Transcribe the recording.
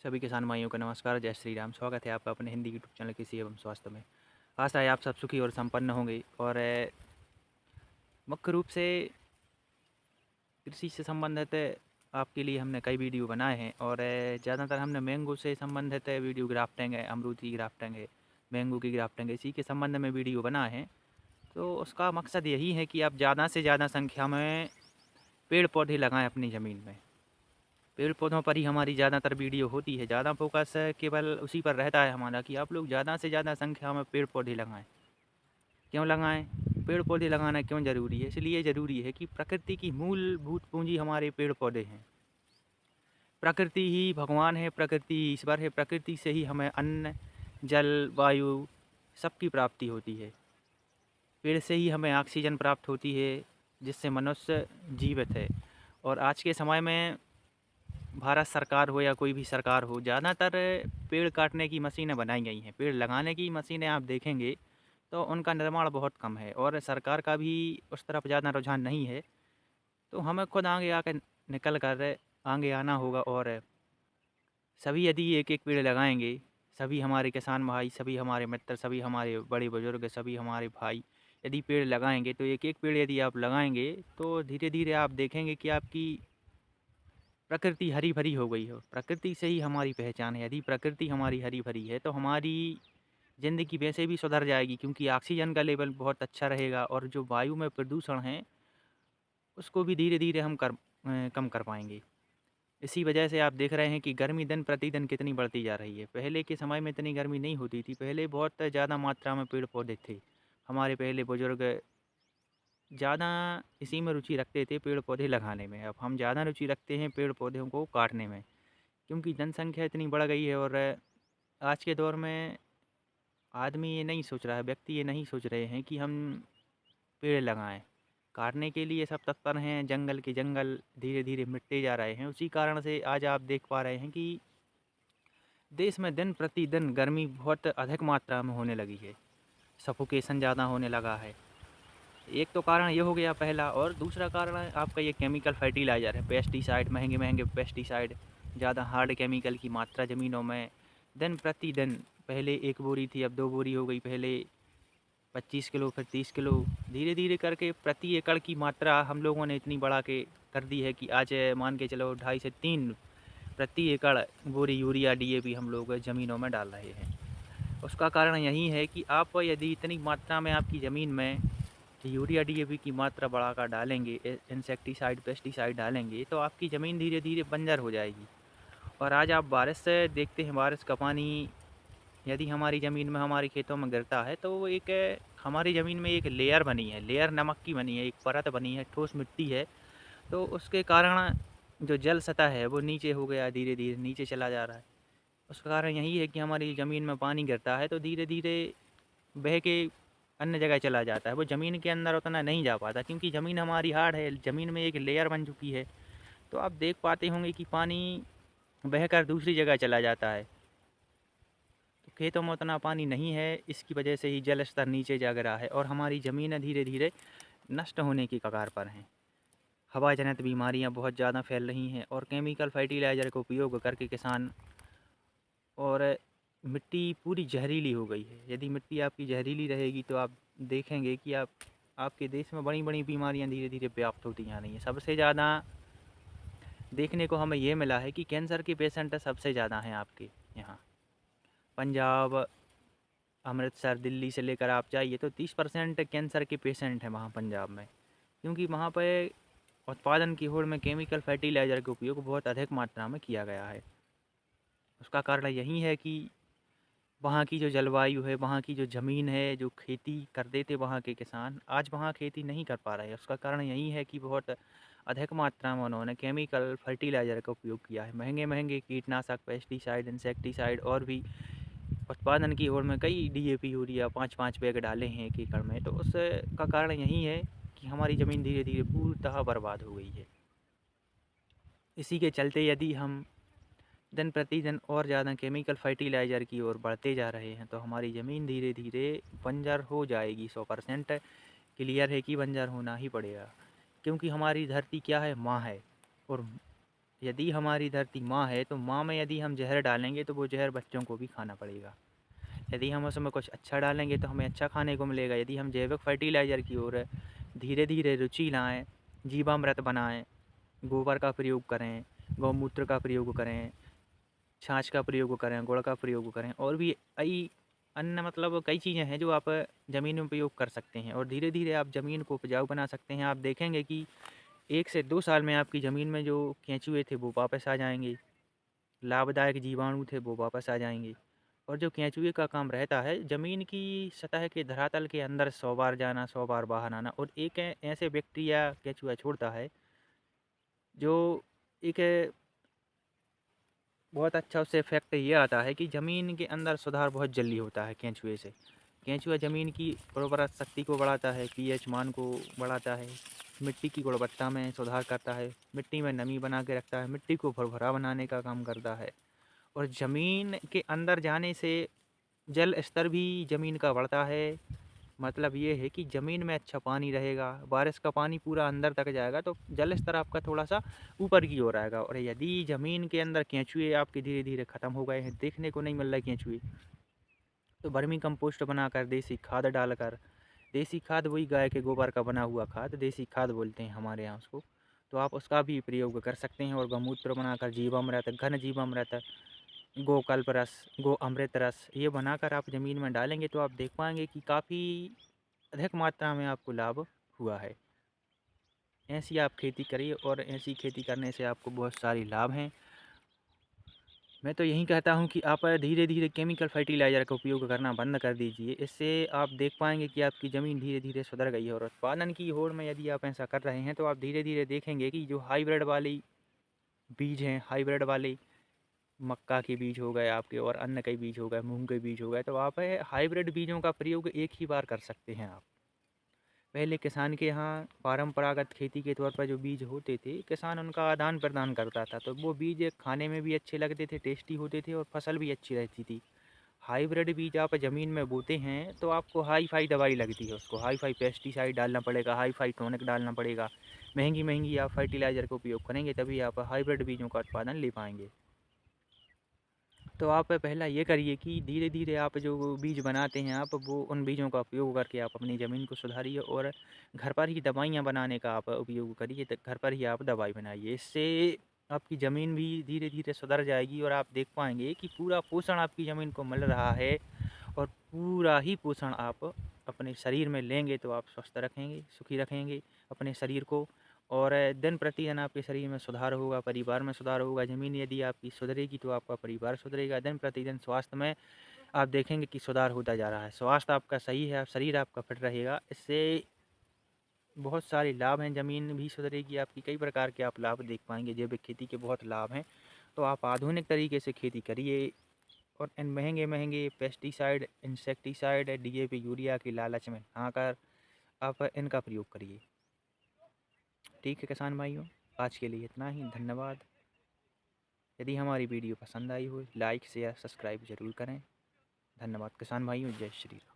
सभी किसान भाइयों को नमस्कार, जय श्री राम। स्वागत है आपका अपने हिंदी यूट्यूब चैनल कृषि एवं स्वास्थ्य में। आशा है आप सब सुखी और संपन्न होंगे। और मुख्य रूप से कृषि से संबंधित आपके लिए हमने कई वीडियो बनाए हैं। और ज़्यादातर हमने मैंगो से संबंधित वीडियो, ग्राफ्टिंग है, अमरूद की ग्राफ्टिंग है, मैंगो की ग्राफ्टिंग है, इसी के संबंध में वीडियो बनाए हैं। तो उसका मकसद यही है कि आप ज़्यादा से ज़्यादा संख्या में पेड़ पौधे लगाएँ अपनी ज़मीन में। पेड़ पौधों पर ही हमारी ज़्यादातर वीडियो होती है। ज़्यादा फोकस केवल उसी पर रहता है हमारा कि आप लोग ज़्यादा से ज़्यादा संख्या में पेड़ पौधे लगाएं। क्यों लगाएं? पेड़ पौधे लगाना क्यों ज़रूरी है? इसलिए ज़रूरी है कि प्रकृति की मूलभूत पूंजी हमारे पेड़ पौधे हैं। प्रकृति ही भगवान है, प्रकृति ही ईश्वर है। प्रकृति से ही हमें अन्न, जल, वायु सबकी प्राप्ति होती है। पेड़ से ही हमें ऑक्सीजन प्राप्त होती है, जिससे मनुष्य जीवित है। और आज के समय में भारत सरकार हो या कोई भी सरकार हो, ज़्यादातर पेड़ काटने की मशीनें बनाई गई हैं। पेड़ लगाने की मशीनें आप देखेंगे तो उनका निर्माण बहुत कम है और सरकार का भी उस तरफ ज़्यादा रुझान नहीं है। तो हमें खुद आगे आकर निकल कर आगे आना होगा। और सभी यदि एक एक पेड़ लगाएंगे, सभी हमारे किसान भाई, सभी हमारे मित्र, सभी हमारे बड़े बुजुर्ग, सभी हमारे भाई यदि पेड़ लगाएंगे, तो एक एक पेड़ यदि आप लगाएंगे तो धीरे धीरे आप देखेंगे कि आपकी प्रकृति हरी भरी हो गई हो। प्रकृति से ही हमारी पहचान है। यदि प्रकृति हमारी हरी भरी है तो हमारी ज़िंदगी वैसे भी सुधर जाएगी, क्योंकि ऑक्सीजन का लेवल बहुत अच्छा रहेगा और जो वायु में प्रदूषण है उसको भी धीरे धीरे हम कम कर पाएंगे। इसी वजह से आप देख रहे हैं कि गर्मी दिन प्रतिदिन कितनी बढ़ती जा रही है। पहले के समय में इतनी गर्मी नहीं होती थी। पहले बहुत ज़्यादा मात्रा में पेड़ पौधे थे। हमारे पहले बुजुर्ग ज़्यादा इसी में रुचि रखते थे, पेड़ पौधे लगाने में। अब हम ज़्यादा रुचि रखते हैं पेड़ पौधों को काटने में, क्योंकि जनसंख्या इतनी बढ़ गई है। और आज के दौर में आदमी ये नहीं सोच रहा है, व्यक्ति ये नहीं सोच रहे हैं कि हम पेड़ लगाएं। काटने के लिए सब तत्पर हैं। जंगल के जंगल धीरे धीरे मिटते जा रहे हैं। उसी कारण से आज आप देख पा रहे हैं कि देश में दिन प्रतिदिन गर्मी बहुत अधिक मात्रा में होने लगी है। सफोकेशन ज़्यादा होने लगा है। एक तो कारण ये हो गया पहला, और दूसरा कारण है आपका ये केमिकल फर्टिलाइज़र है, पेस्टिसाइड, महंगे महंगे पेस्टिसाइड, ज़्यादा हार्ड केमिकल की मात्रा ज़मीनों में दिन प्रतिदिन। पहले 1 बोरी थी, अब 2 बोरी हो गई। पहले 25 किलो, फिर 30 किलो, धीरे धीरे करके प्रति एकड़ की मात्रा हम लोगों ने इतनी बढ़ा के कर दी है कि आज मान के चलो 2.5 से 3 प्रति एकड़ बोरी यूरिया डीएपी हम लोग ज़मीनों में डाल रहे हैं। उसका कारण यही है कि आप यदि इतनी मात्रा में आपकी ज़मीन में यूरिया डीएपी की मात्रा बढ़ाकर डालेंगे, इंसेक्टिसाइड पेस्टिसाइड डालेंगे, तो आपकी ज़मीन धीरे धीरे बंजर हो जाएगी। और आज आप बारिश से देखते हैं, बारिश का पानी यदि हमारी ज़मीन में, हमारे खेतों में गिरता है, तो वो एक हमारी ज़मीन में एक लेयर बनी है, लेयर नमक की बनी है, एक परत बनी है, ठोस मिट्टी है। तो उसके कारण जो जल सतह है वो नीचे हो गया, धीरे धीरे नीचे चला जा रहा है। उसका कारण यही है कि हमारी ज़मीन में पानी गिरता है तो धीरे धीरे बह के अन्य जगह चला जाता है। वो ज़मीन के अंदर उतना नहीं जा पाता, क्योंकि ज़मीन हमारी हार्ड है, ज़मीन में एक लेयर बन चुकी है। तो आप देख पाते होंगे कि पानी बहकर दूसरी जगह चला जाता है। तो खेतों में उतना पानी नहीं है, इसकी वजह से ही जल स्तर नीचे जा गिरा है और हमारी ज़मीनें धीरे धीरे नष्ट होने की कगार पर हैं। हवा जनित बीमारियां बहुत ज़्यादा फैल रही हैं और केमिकल फर्टिलाइज़र का उपयोग करके किसान, और मिट्टी पूरी जहरीली हो गई है। यदि मिट्टी आपकी जहरीली रहेगी तो आप देखेंगे कि आपके देश में बड़ी बड़ी बीमारियां धीरे धीरे व्याप्त होती जा रही हैं। सबसे ज़्यादा देखने को हमें ये मिला है कि कैंसर के पेशेंट सबसे ज़्यादा हैं आपके यहाँ। पंजाब, अमृतसर, दिल्ली से लेकर आप जाइए तो 30% कैंसर के पेशेंट हैं वहाँ पंजाब में, क्योंकि वहाँ पे उत्पादन की होड़ में केमिकल फर्टिलाइज़र का उपयोग बहुत अधिक मात्रा में किया गया है। उसका कारण यही है कि वहाँ की जो जलवायु है, वहाँ की जो ज़मीन है, जो खेती करते थे वहाँ के किसान, आज वहाँ खेती नहीं कर पा रहे हैं। उसका कारण यही है कि बहुत अधिक मात्रा में उन्होंने केमिकल फर्टिलाइज़र का उपयोग किया है। महंगे महंगे कीटनाशक, पेस्टिसाइड, इंसेक्टिसाइड, और भी उत्पादन की होड़ में कई डीएपी, यूरिया 5-5 बैग डाले हैं 1 एकड़ में। तो उसका कारण यही है कि हमारी ज़मीन धीरे धीरे पूर्णतः बर्बाद हो गई है। इसी के चलते यदि हम दिन प्रतिदिन और ज़्यादा केमिकल फर्टिलाइज़र की ओर बढ़ते जा रहे हैं तो हमारी ज़मीन धीरे धीरे बंजर हो जाएगी। 100% क्लियर है कि बंजर होना ही पड़ेगा, क्योंकि हमारी धरती क्या है, माँ है। और यदि हमारी धरती माँ है तो माँ में यदि हम जहर डालेंगे तो वो जहर बच्चों को भी खाना पड़ेगा। यदि हम उसमें कुछ अच्छा डालेंगे तो हमें अच्छा खाने को मिलेगा। यदि हम जैविक फर्टिलाइज़र की ओर धीरे धीरे रुचि लाएँ, जीवामृत बनाएँ, गोबर का प्रयोग करें, गौमूत्र का प्रयोग करें, छाछ का प्रयोग करें, गुड़ का प्रयोग करें और भी कई अन्य मतलब कई चीज़ें हैं जो आप ज़मीन में उपयोग कर सकते हैं और धीरे धीरे आप ज़मीन को उपजाऊ बना सकते हैं। आप देखेंगे कि 1 से 2 साल में आपकी ज़मीन में जो केंचुए थे वो वापस आ जाएंगे, लाभदायक जीवाणु थे वो वापस आ जाएंगे। और जो केंचुए का काम रहता है ज़मीन की सतह के धरातल के अंदर 100 बार जाना, 100 बार बाहर आना और एक ऐसे बैक्टीरिया केंचुआ छोड़ता है जो एक बहुत अच्छा उससे इफ़ेक्ट ये आता है कि ज़मीन के अंदर सुधार बहुत जल्दी होता है केंचुए से। केंचुआ ज़मीन की उर्वरक शक्ति को बढ़ाता है, पीएच मान को बढ़ाता है, मिट्टी की गुणवत्ता में सुधार करता है, मिट्टी में नमी बना के रखता है, मिट्टी को भुरभुरा बनाने का काम करता है और ज़मीन के अंदर जाने से जल स्तर भी ज़मीन का बढ़ता है। मतलब ये है कि ज़मीन में अच्छा पानी रहेगा, बारिश का पानी पूरा अंदर तक जाएगा तो जल स्तर आपका थोड़ा-सा ऊपर की ओर आएगा और यदि ज़मीन के अंदर केंचुए आपके धीरे-धीरे ख़त्म हो गए हैं, देखने को नहीं मिल रहे केंचुए, तो वर्मी कंपोस्ट बनाकर देसी खाद डालकर, देसी खाद वही गाय के गोबर का बना हुआ खाद, देसी खाद बोलते हैं हमारे यहाँ उसको, तो आप उसका भी प्रयोग कर सकते हैं और गौमूत्र बनाकर जीवामृत, घन जीवामृत, गोकल्प रस, गो अमृत रस ये बनाकर आप ज़मीन में डालेंगे तो आप देख पाएँगे कि काफ़ी अधिक मात्रा में आपको लाभ हुआ है। ऐसी आप खेती करिए और ऐसी खेती करने से आपको बहुत सारे लाभ हैं। मैं तो यही कहता हूँ कि आप धीरे-धीरे केमिकल फर्टिलाइज़र का उपयोग करना बंद कर दीजिए। इससे आप देख पाएँगे कि आपकी ज़मीन धीरे-धीरे सुधर गई है और उत्पादन की होड़ में यदि आप ऐसा कर रहे हैं तो आप धीरे-धीरे देखेंगे कि जो हाइब्रिड वाली बीज हैं, हाइब्रिड वाले मक्का के बीज हो गए आपके और अन्य कई बीज हो गए, मूँग के बीज हो गए, तो आप हाइब्रिड बीजों का प्रयोग एक ही बार कर सकते हैं आप। पहले किसान के यहाँ परंपरागत खेती के तौर पर जो बीज होते थे, किसान उनका आदान-प्रदान करता था, तो वो बीज खाने में भी अच्छे लगते थे, टेस्टी होते थे और फसल भी अच्छी रहती थी। हाइब्रिड बीज आप ज़मीन में बोते हैं, तो आपको हाई-फाई दवाई लगती है उसको, हाई-फाई पेस्टिसाइड डालना पड़ेगा, हाई-फाई टॉनिक डालना पड़ेगा, महँगी-महँगी आप फर्टिलाइज़र का उपयोग करेंगे, तभी आप हाइब्रिड बीजों का उत्पादन ले पाएँगे। तो आप पहला ये करिए कि धीरे-धीरे आप जो बीज बनाते हैं आप वो उन बीजों का उपयोग करके आप अपनी ज़मीन को सुधारिए और घर पर ही दवाइयाँ बनाने का आप उपयोग करिए। तो घर पर ही आप दवाई बनाइए। इससे आपकी ज़मीन भी धीरे-धीरे सुधर जाएगी और आप देख पाएँगे कि पूरा पोषण आपकी ज़मीन को मिल रहा है और पूरा ही पोषण आप अपने शरीर में लेंगे तो आप स्वस्थ रखेंगे, सुखी रखेंगे अपने शरीर को और दिन प्रतिदिन आपके शरीर में सुधार होगा, परिवार में सुधार होगा। ज़मीन यदि आपकी सुधरेगी तो आपका परिवार सुधरेगा। दिन प्रतिदिन स्वास्थ्य में आप देखेंगे कि सुधार होता जा रहा है। स्वास्थ्य आपका सही है, शरीर आपका फिट रहेगा। इससे बहुत सारे लाभ हैं, ज़मीन भी सुधरेगी आपकी, कई प्रकार के आप लाभ देख पाएँगे। जैविक खेती के बहुत लाभ हैं, तो आप आधुनिक तरीके से खेती करिए और इन महँगे-महँगे पेस्टिसाइड, इंसेक्टिसाइड, डीएपी, यूरिया की लालच में ना आकर आप इनका प्रयोग करिए। ठीक है किसान भाइयों, आज के लिए इतना ही। धन्यवाद। यदि हमारी वीडियो पसंद आई हो, लाइक, शेयर, सब्सक्राइब ज़रूर करें। धन्यवाद किसान भाइयों, जय श्री राम।